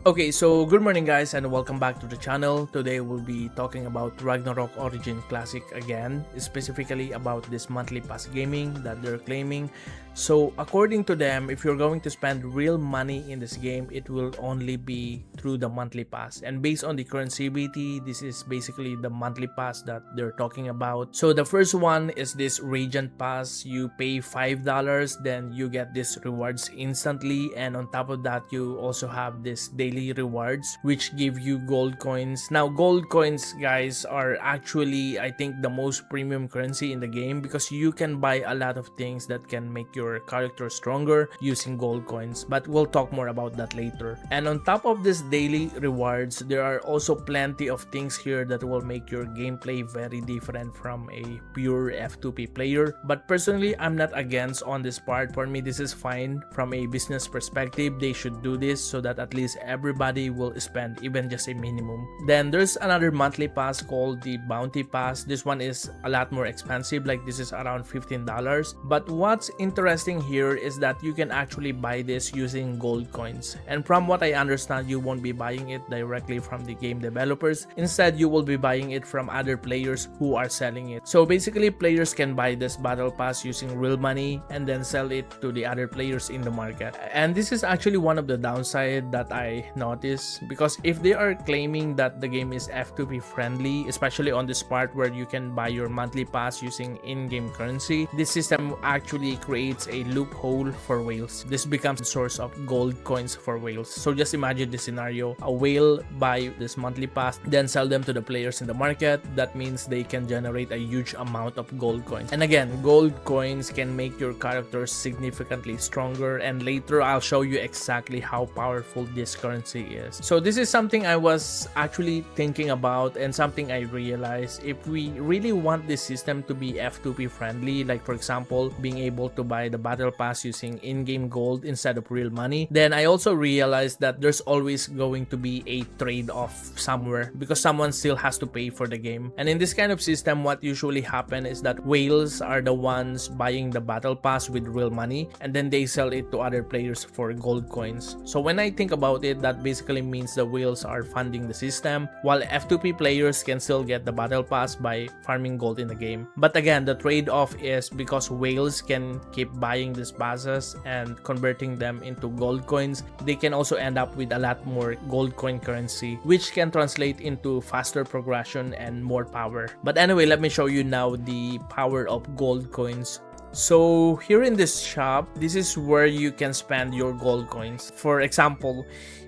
Okay, so good morning guys and welcome back to the channel. Today we'll be talking about Ragnarok Origin Classic again, specifically about this monthly pass gaming that they're claiming. So according to them, if you're going to spend real money in this game, it will only be through the monthly pass. And based on the current CBT, this is basically the monthly pass that they're talking about. So the first one is this Radiant Pass. You pay $5, then you get this rewards instantly, and on top of that you also have this daily rewards which give you gold coins. Now gold coins, guys, are actually I think the most premium currency in the game because you can buy a lot of things that can make your character stronger using gold coins, but we'll talk more about that later. And on top of this daily rewards, there are also plenty of things here that will make your gameplay very different from a pure F2P player. But personally, I'm not against on this part. For me, this is fine. From a business perspective, they should do this so that at least everybody will spend even just a minimum. Then there's another monthly pass called the Bounty Pass. This one is a lot more expensive, like this is around $15. But what's interesting here is that you can actually buy this using gold coins. And from what I understand, you won't be buying it directly from the game developers. Instead, you will be buying it from other players who are selling it. So basically, players can buy this battle pass using real money and then sell it to the other players in the market. And this is actually one of the downside that I noticed, because if they are claiming that the game is F2P friendly, especially on this part where you can buy your monthly pass using in-game currency, this system actually creates a loophole for whales. This becomes the source of gold coins for whales. So just imagine this scenario: a whale buy this monthly pass, then sell them to the players in the market. That means they can generate a huge amount of gold coins. And again, gold coins can make your character significantly stronger, and later I'll show you exactly how powerful this currency is. So this is something I was actually thinking about, and something I realized: if we really want this system to be F2P friendly, like for example being able to buy the battle pass using in-game gold instead of real money, then I also realized that there's always going to be a trade-off somewhere, because someone still has to pay for the game. And in this kind of system, what usually happen is that whales are the ones buying the battle pass with real money, and then they sell it to other players for gold coins. So when I think about it, that basically means the whales are funding the system, while F2P players can still get the battle pass by farming gold in the game. But again, the trade-off is because whales can keep buying these passes and converting them into gold coins, they can also end up with a lot more gold coin currency, which can translate into faster progression and more power. But anyway, let me show you now the power of gold coins. So here in this shop, this is where you can spend your gold coins. For example,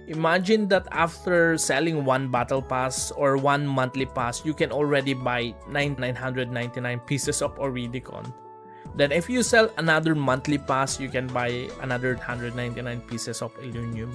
imagine that after selling one battle pass or one monthly pass, you can already buy 999 pieces of Oridicon. Then if you sell another monthly pass, you can buy another 199 pieces of Illunium.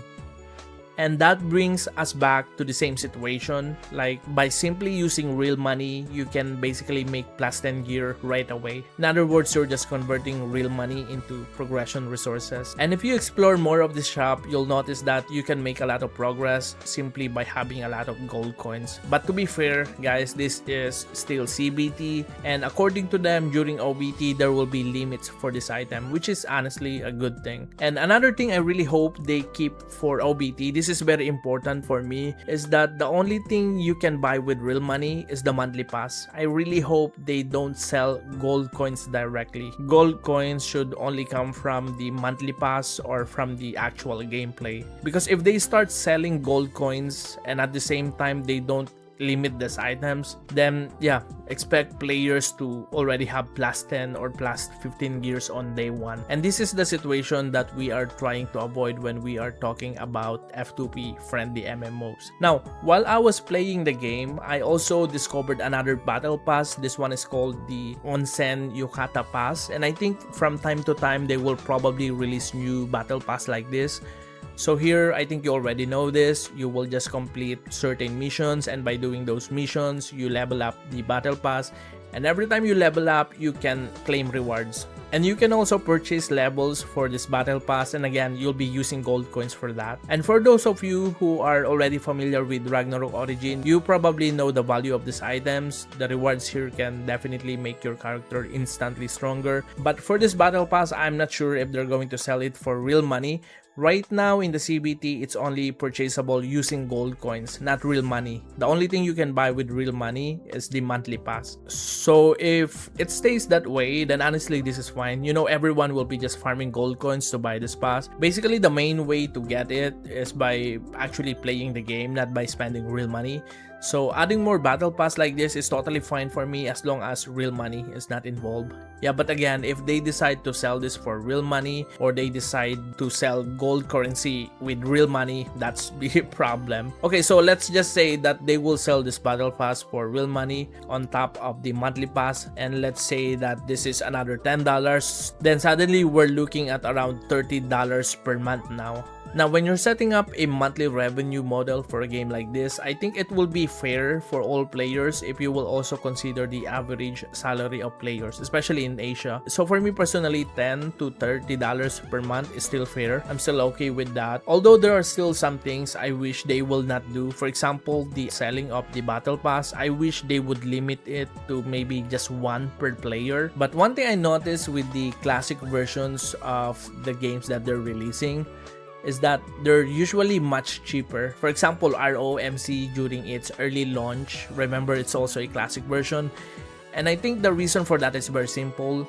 And that brings us back to the same situation. Like, by simply using real money, you can basically make plus 10 gear right away. In other words, you're just converting real money into progression resources. And if you explore more of this shop, you'll notice that you can make a lot of progress simply by having a lot of gold coins. But to be fair, guys, this is still CBT, and according to them, during OBT, there will be limits for this item, which is honestly a good thing. And another thing I really hope they keep for OBT, this is very important for me, is that the only thing you can buy with real money is the monthly pass. I really hope they don't sell gold coins directly. Gold coins should only come from the monthly pass or from the actual gameplay, because if they start selling gold coins and at the same time they don't limit these items, then yeah, expect players to already have plus 10 or plus 15 gears on day one. And this is the situation that we are trying to avoid when we are talking about F2P friendly MMOs. Now, while I was playing the game, I also discovered another battle pass. This one is called the Onsen Yukata Pass, and I think from time to time they will probably release new battle pass like this. So here, I think you already know this. You will just complete certain missions, and by doing those missions, you level up the battle pass, and every time you level up, you can claim rewards. And you can also purchase levels for this battle pass, and again, you'll be using gold coins for that. And for those of you who are already familiar with Ragnarok Origin, you probably know the value of these items. The rewards here can definitely make your character instantly stronger. But for this battle pass, I'm not sure if they're going to sell it for real money. Right now in the CBT, it's only purchasable using gold coins, not real money. The only thing you can buy with real money is the monthly pass. So if it stays that way, then honestly this is fine. You know, everyone will be just farming gold coins to buy this pass. Basically, the main way to get it is by actually playing the game, not by spending real money. So adding more battle pass like this is totally fine for me as long as real money is not involved. Yeah, but again, if they decide to sell this for real money or they decide to sell gold currency with real money, that's the problem. Okay, so let's just say that they will sell this battle pass for real money on top of the monthly pass, and let's say that this is another $10, then suddenly we're looking at around $30 per month now. Now, when you're setting up a monthly revenue model for a game like this, I think it will be fair for all players if you will also consider the average salary of players, especially in Asia. So for me personally, $10 to $30 per month is still fair. I'm still okay with that. Although there are still some things I wish they will not do. For example, the selling of the battle pass, I wish they would limit it to maybe just one per player. But one thing I noticed with the classic versions of the games that they're releasing is that they're usually much cheaper. For example, ROMC during its early launch, remember it's also a classic version, and I think the reason for that is very simple.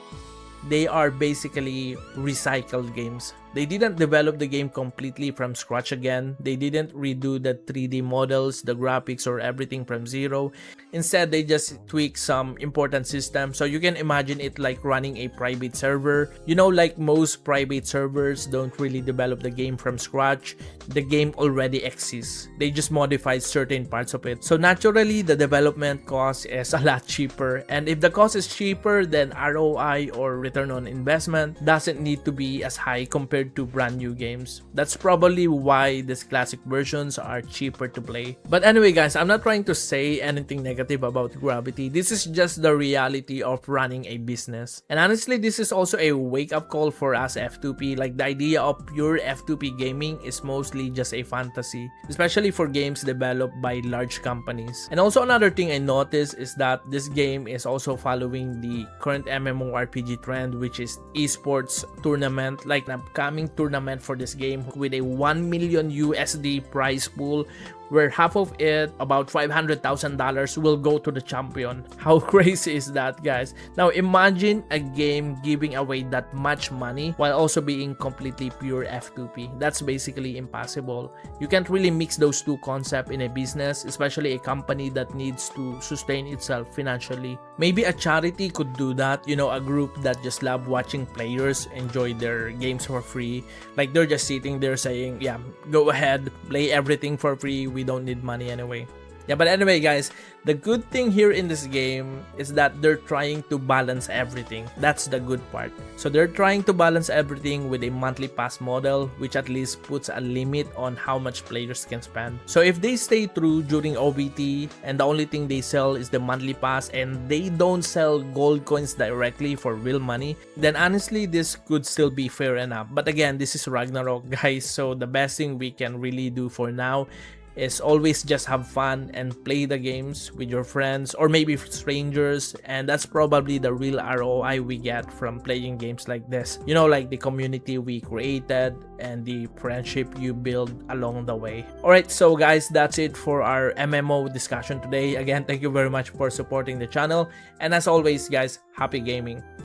They are basically recycled games. They didn't develop the game completely from scratch again. They didn't redo the 3D models, the graphics, or everything from zero. Instead, they just tweak some important systems. So you can imagine it like running a private server. You know, like most private servers don't really develop the game from scratch. The game already exists. They just modify certain parts of it. So naturally, the development cost is a lot cheaper. And if the cost is cheaper, then ROI or return on investment doesn't need to be as high compared to brand new games. That's probably why these classic versions are cheaper to play. But anyway guys, I'm not trying to say anything negative about Gravity. This is just the reality of running a business. And honestly, this is also a wake-up call for us F2P. Like, the idea of pure F2P gaming is mostly just a fantasy, especially for games developed by large companies. And also another thing I noticed is that this game is also following the current MMORPG trend, which is Esports tournament, like an upcoming tournament for this game with a 1 million USD prize pool, where half of it, about $500,000, will go to the champion. How crazy is that, guys? Now imagine a game giving away that much money while also being completely pure F2P. That's basically impossible. You can't really mix those two concepts in a business, especially a company that needs to sustain itself financially. Maybe a charity could do that, you know, a group that just love watching players enjoy their games for free. Like, they're just sitting there saying, yeah, go ahead, play everything for free. We don't need money anyway. Yeah, but anyway guys, the good thing here in this game is that they're trying to balance everything. That's the good part. So they're trying to balance everything with a monthly pass model, which at least puts a limit on how much players can spend. So if they stay true during OBT and the only thing they sell is the monthly pass and they don't sell gold coins directly for real money, then honestly this could still be fair enough. But again, this is Ragnarok, guys, so the best thing we can really do for now is always just have fun and play the games with your friends or maybe strangers, and that's probably the real ROI we get from playing games like this. You know, like the community we created and the friendship you build along the way. Alright, so guys, that's it for our MMO discussion today. Again, thank you very much for supporting the channel, and as always guys, happy gaming.